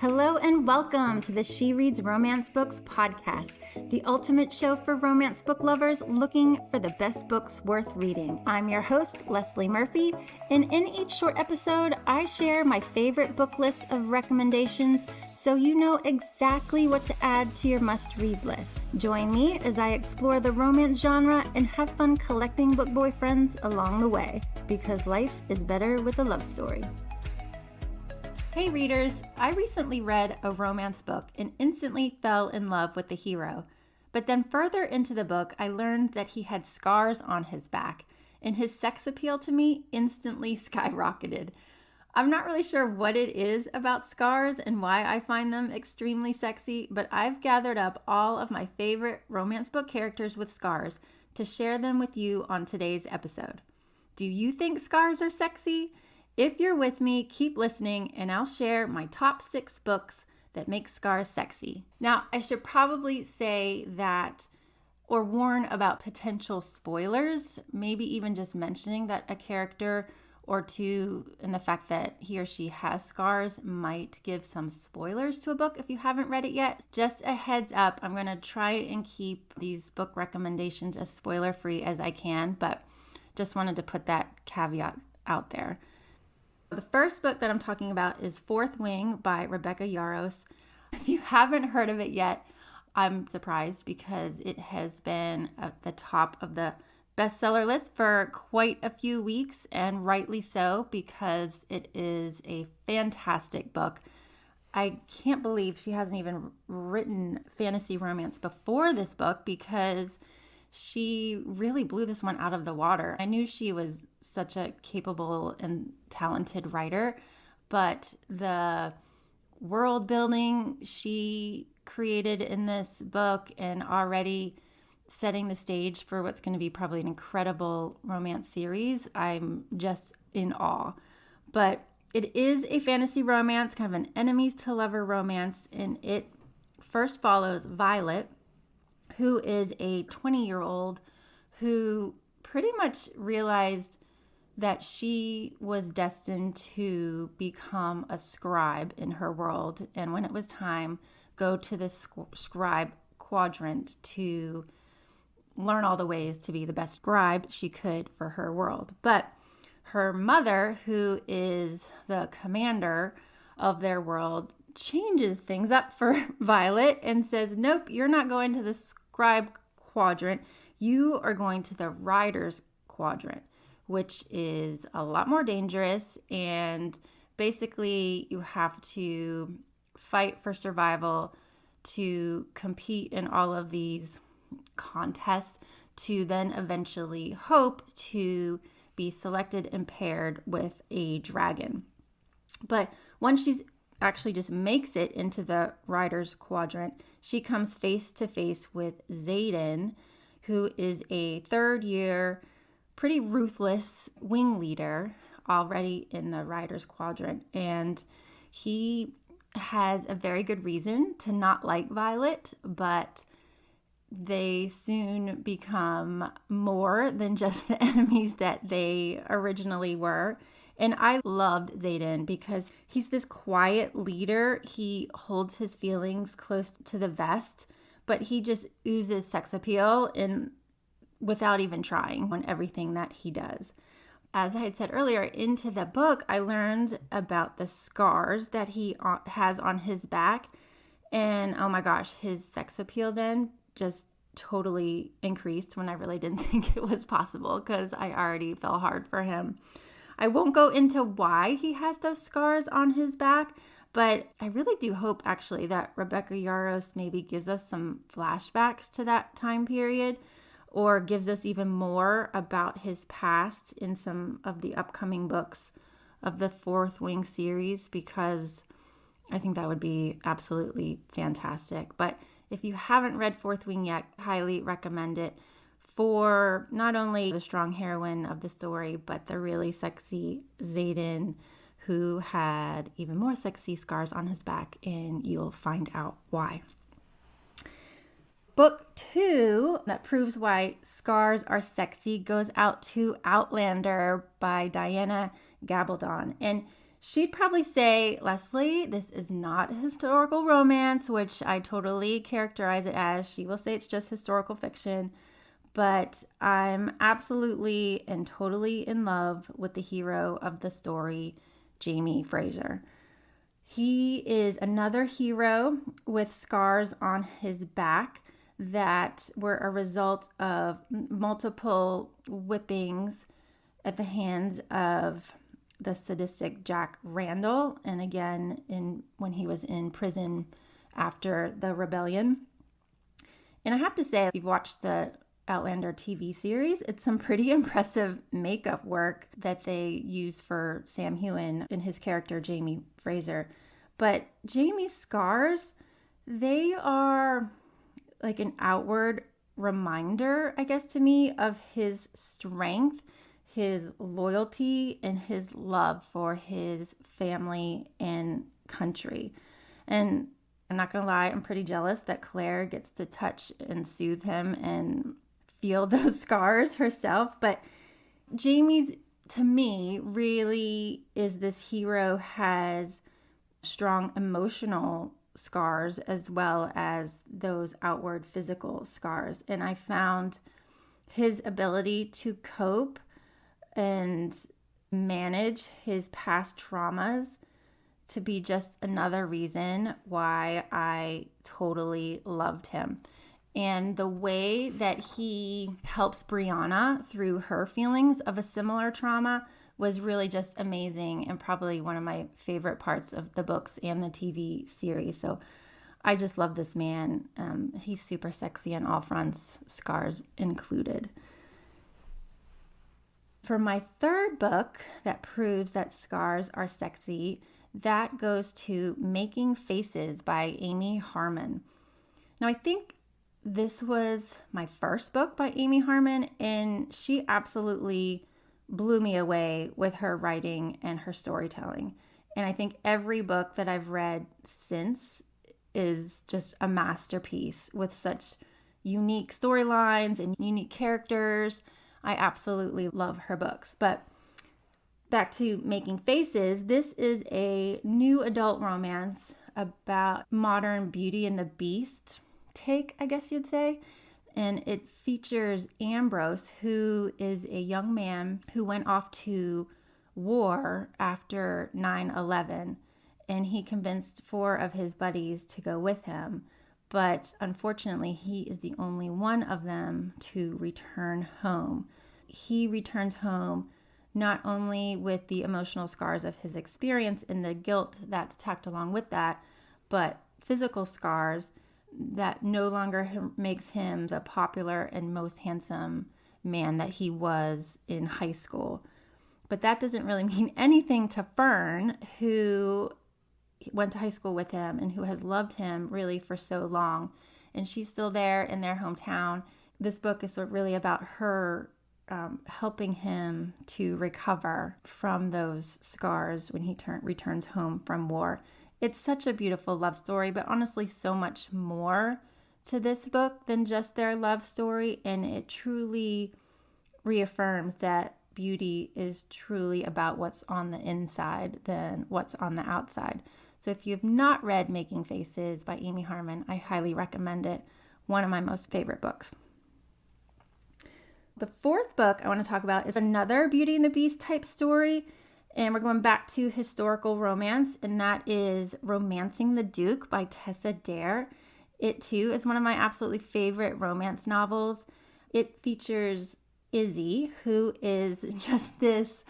Hello and welcome to the She Reads Romance Books podcast, the ultimate show for romance book lovers looking for the best books worth reading. I'm your host, Leslie Murphy, and in each short episode, I share my favorite book list of recommendations so you know exactly what to add to your must-read list. Join me as I explore the romance genre and have fun collecting book boyfriends along the way, because life is better with a love story. Hey readers, I recently read a romance book and instantly fell in love with the hero. But then further into the book, I learned that he had scars on his back, and his sex appeal to me instantly skyrocketed. I'm not really sure what it is about scars and why I find them extremely sexy, but I've gathered up all of my favorite romance book characters with scars to share them with you on today's episode. Do you think scars are sexy? If you're with me, keep listening and I'll share my top 6 books that make scars sexy. Now, I should probably say that or warn about potential spoilers, maybe even just mentioning that a character or two and the fact that he or she has scars might give some spoilers to a book if you haven't read it yet. Just a heads up, I'm going to try and keep these book recommendations as spoiler-free as I can, but just wanted to put that caveat out there. The first book that I'm talking about is Fourth Wing by Rebecca Yarros. If you haven't heard of it yet, I'm surprised because it has been at the top of the bestseller list for quite a few weeks, and rightly so because it is a fantastic book. I can't believe she hasn't even written fantasy romance before this book because she really blew this one out of the water. I knew she was such a capable and talented writer, but the world building she created in this book and already setting the stage for what's going to be probably an incredible romance series, I'm just in awe. But it is a fantasy romance, kind of an enemies to lover romance, and it first follows Violet, who is a 20-year-old who pretty much realized that she was destined to become a scribe in her world. And when it was time, go to the scribe quadrant to learn all the ways to be the best scribe she could for her world. But her mother, who is the commander of their world, changes things up for Violet and says, nope, you're not going to the scribe quadrant. You are going to the writer's quadrant, which is a lot more dangerous. And basically you have to fight for survival, to compete in all of these contests, to then eventually hope to be selected and paired with a dragon. But once she's actually just makes it into the writer's quadrant, she comes face to face with Xaden, who is a third-year, pretty ruthless wing leader already in the writer's quadrant. And he has a very good reason to not like Violet, but they soon become more than just the enemies that they originally were. And I loved Xaden because he's this quiet leader. He holds his feelings close to the vest, but he just oozes sex appeal without even trying on everything that he does. As I had said earlier, into the book, I learned about the scars that he has on his back. And oh my gosh, his sex appeal then just totally increased when I really didn't think it was possible because I already fell hard for him. I won't go into why he has those scars on his back, but I really do hope actually that Rebecca Yarros maybe gives us some flashbacks to that time period or gives us even more about his past in some of the upcoming books of the Fourth Wing series, because I think that would be absolutely fantastic. But if you haven't read Fourth Wing yet, highly recommend it for not only the strong heroine of the story, but the really sexy Xaden, who had even more sexy scars on his back, and you'll find out why. Book 2 that proves why scars are sexy goes out to Outlander by Diana Gabaldon. And She'd probably say, Leslie, this is not a historical romance, which I totally characterize it as. She will say it's just historical fiction, but I'm absolutely and totally in love with the hero of the story, Jamie Fraser. He is another hero with scars on his back that were a result of multiple whippings at the hands of the sadistic Jack Randall, and again when he was in prison after the rebellion. And I have to say, if you've watched the Outlander TV series, it's some pretty impressive makeup work that they use for Sam Heughan and his character Jamie Fraser. But Jamie's scars, they are like an outward reminder, I guess, to me, of his strength, his loyalty, and his love for his family and country. And I'm not going to lie, I'm pretty jealous that Claire gets to touch and soothe him and feel those scars herself. But Jamie's, to me, really is this hero, has strong emotional scars as well as those outward physical scars. And I found his ability to cope and manage his past traumas to be just another reason why I totally loved him. And the way that he helps Brianna through her feelings of a similar trauma was really just amazing, and probably one of my favorite parts of the books and the TV series. So I just love this man. He's super sexy on all fronts, scars included. For my third book that proves that scars are sexy, that goes to Making Faces by Amy Harmon. Now, I think this was my first book by Amy Harmon, and she absolutely blew me away with her writing and her storytelling. And I think every book that I've read since is just a masterpiece with such unique storylines and unique characters. I absolutely love her books. But back to Making Faces, this is a new adult romance about modern Beauty and the Beast take, I guess you'd say. And it features Ambrose, who is a young man who went off to war after 9/11, and he convinced 4 of his buddies to go with him. But unfortunately, he is the only one of them to return home. He returns home not only with the emotional scars of his experience and the guilt that's tacked along with that, but physical scars that no longer makes him the popular and most handsome man that he was in high school. But that doesn't really mean anything to Fern, who went to high school with him and who has loved him really for so long. And she's still there in their hometown. This book is really about her helping him to recover from those scars when he returns home from war. It's such a beautiful love story, but honestly, so much more to this book than just their love story. And it truly reaffirms that beauty is truly about what's on the inside than what's on the outside. So if you've not read Making Faces by Amy Harmon, I highly recommend it. One of my most favorite books. The fourth book I want to talk about is another Beauty and the Beast type story. And we're going back to historical romance, and that is Romancing the Duke by Tessa Dare. It, too, is one of my absolutely favorite romance novels. It features Izzy, who is just this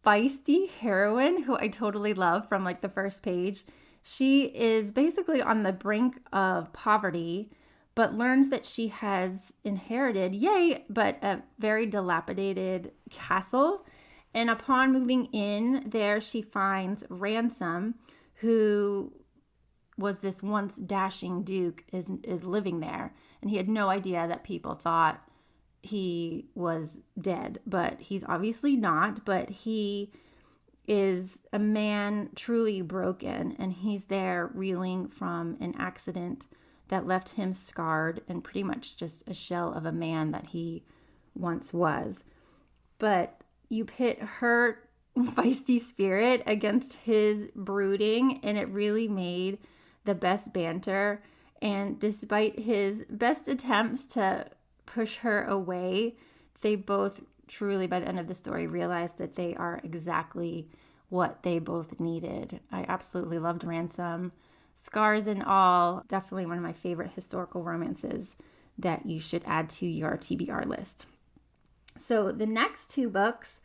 feisty heroine who I totally love from like the first page. She is basically on the brink of poverty, but learns that she has inherited, but a very dilapidated castle. And upon moving in there, she finds Ransom, who was this once dashing duke, is living there. And he had no idea that people thought he was dead, but he's obviously not. But he is a man truly broken, and he's there reeling from an accident that left him scarred and pretty much just a shell of a man that he once was. But you pit her feisty spirit against his brooding, and it really made the best banter. And despite his best attempts to push her away, they both truly, by the end of the story, realized that they are exactly what they both needed. I absolutely loved Ransom. Scars and all, definitely one of my favorite historical romances that you should add to your TBR list. So the next two books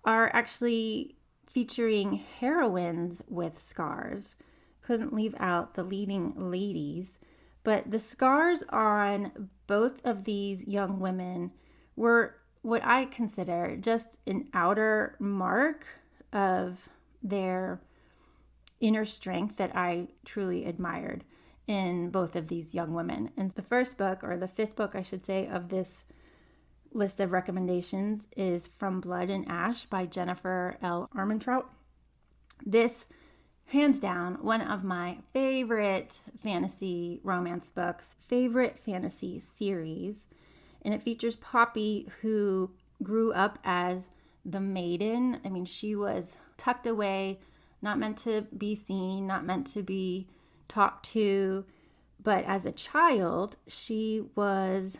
are actually featuring heroines with scars. Couldn't leave out the leading ladies, but the scars on both of these young women were what I consider just an outer mark of their inner strength that I truly admired in both of these young women. And the first book, or the fifth book, I should say, of this list of recommendations is From Blood and Ash by Jennifer L. Armentrout. This, hands down, one of my favorite fantasy romance books, favorite fantasy series. And it features Poppy, who grew up as the maiden. I mean, she was tucked away, not meant to be seen, not meant to be talked to. But as a child, she was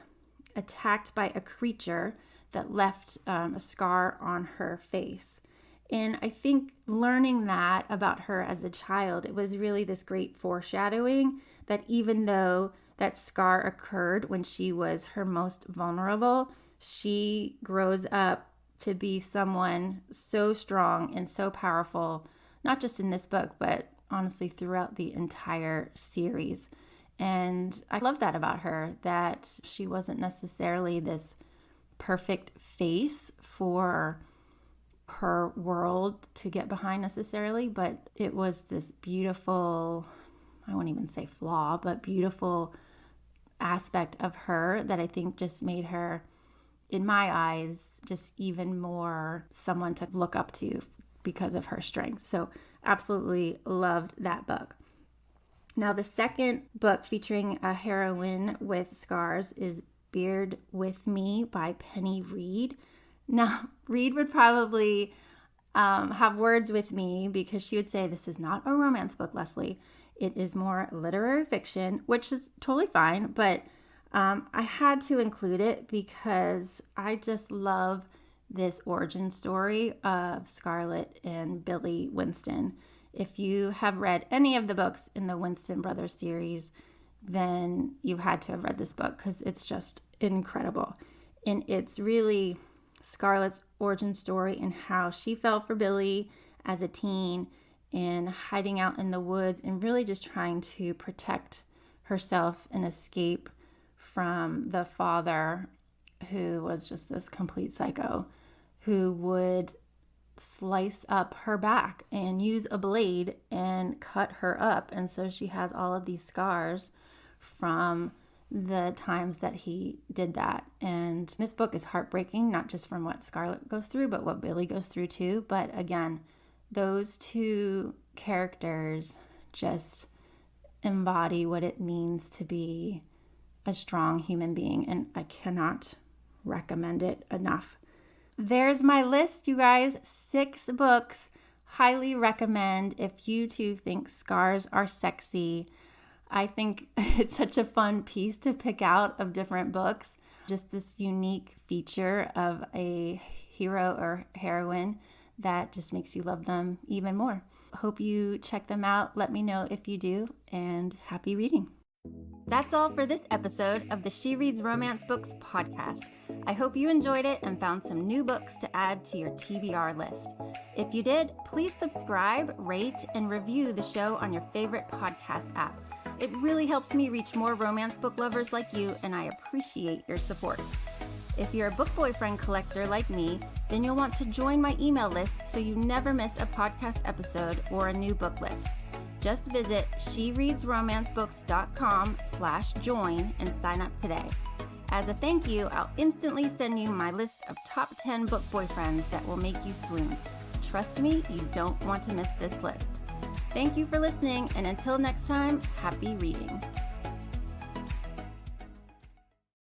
attacked by a creature that left a scar on her face. And I think learning that about her as a child, it was really this great foreshadowing that even though that scar occurred when she was her most vulnerable, she grows up to be someone so strong and so powerful, not just in this book, but honestly throughout the entire series. And I love that about her, that she wasn't necessarily this perfect face for her world to get behind necessarily, but it was this beautiful, I won't even say flaw, but beautiful aspect of her that I think just made her, in my eyes, just even more someone to look up to because of her strength. So absolutely loved that book. Now, the second book featuring a heroine with scars is Beard with Me by Penny Reed. Now, Reed would probably have words with me because she would say, this is not a romance book, Leslie. It is more literary fiction, which is totally fine, but I had to include it because I just love this origin story of Scarlett and Billy Winston. If you have read any of the books in the Winston Brothers series, then you had to have read this book because it's just incredible. And it's really Scarlett's origin story and how she fell for Billy as a teen and hiding out in the woods and really just trying to protect herself and escape from the father, who was just this complete psycho, who would slice up her back and use a blade and cut her up. And so she has all of these scars from the times that he did that. And this book is heartbreaking, not just from what Scarlett goes through, but what Billy goes through too. But again, those two characters just embody what it means to be a strong human being. And I cannot recommend it enough. There's my list, you guys. 6 books. Highly recommend if you too think scars are sexy. I think it's such a fun piece to pick out of different books. Just this unique feature of a hero or heroine that just makes you love them even more. Hope you check them out. Let me know if you do, and happy reading. That's all for this episode of the She Reads Romance Books podcast. I hope you enjoyed it and found some new books to add to your TBR list. If you did, please subscribe, rate, and review the show on your favorite podcast app. It really helps me reach more romance book lovers like you, and I appreciate your support. If you're a book boyfriend collector like me, then you'll want to join my email list so you never miss a podcast episode or a new book list. Just visit shereadsromancebooks.com/join and sign up today. As a thank you, I'll instantly send you my list of top 10 book boyfriends that will make you swoon. Trust me, you don't want to miss this list. Thank you for listening, and until next time, happy reading.